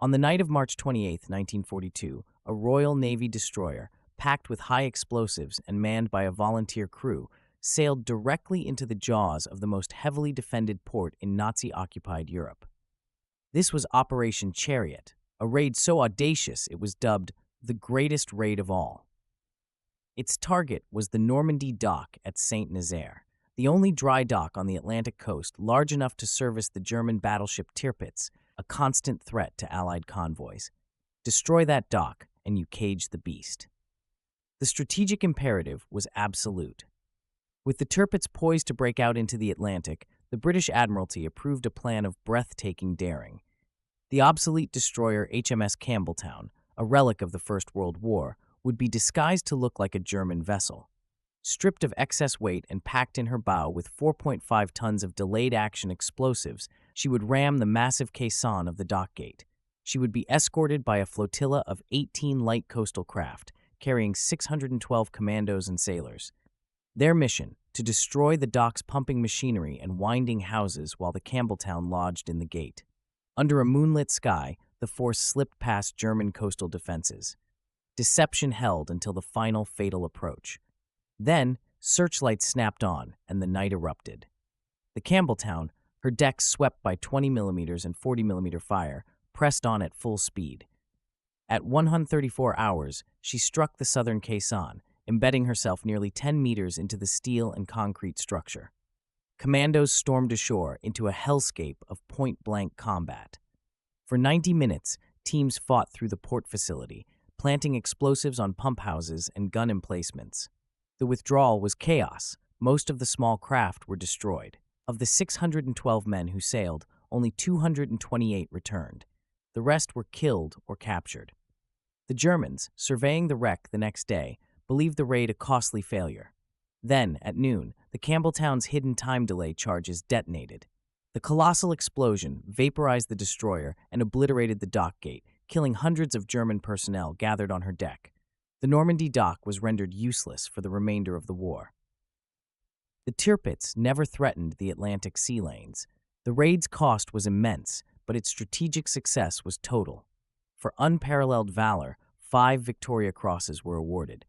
On the night of March 28, 1942, a Royal Navy destroyer, packed with high explosives and manned by a volunteer crew, sailed directly into the jaws of the most heavily defended port in Nazi-occupied Europe. This was Operation Chariot, a raid so audacious it was dubbed the greatest raid of all. Its target was the Normandie dock at St Nazaire, the only dry dock on the Atlantic coast large enough to service the German battleship Tirpitz, a constant threat to Allied convoys. Destroy that dock, and you cage the beast. The strategic imperative was absolute. With the Tirpitz poised to break out into the Atlantic, the British Admiralty approved a plan of breathtaking daring. The obsolete destroyer HMS Campbeltown, a relic of the First World War, would be disguised to look like a German vessel. Stripped of excess weight and packed in her bow with 4.5 tons of delayed-action explosives, she would ram the massive caisson of the dock gate. She would be escorted by a flotilla of 18 light coastal craft, carrying 612 commandos and sailors. Their mission, to destroy the dock's pumping machinery and winding houses while the Campbeltown lodged in the gate. Under a moonlit sky, the force slipped past German coastal defenses. Deception held until the final fatal approach. Then, searchlights snapped on, and the night erupted. The Campbeltown, her decks swept by 20mm and 40mm fire, pressed on at full speed. At 134 hours, she struck the southern caisson, embedding herself nearly 10 meters into the steel and concrete structure. Commandos stormed ashore into a hellscape of point-blank combat. For 90 minutes, teams fought through the port facility, planting explosives on pump houses and gun emplacements. The withdrawal was chaos. Most of the small craft were destroyed. Of the 612 men who sailed, only 228 returned. The rest were killed or captured. The Germans, surveying the wreck the next day, believed the raid a costly failure. Then, at noon, the Campbeltown's hidden time delay charges detonated. The colossal explosion vaporized the destroyer and obliterated the dock gate, killing hundreds of German personnel gathered on her deck. The Normandie dock was rendered useless for the remainder of the war. The Tirpitz never threatened the Atlantic sea lanes. The raid's cost was immense, but its strategic success was total. For unparalleled valor, 5 Victoria Crosses were awarded,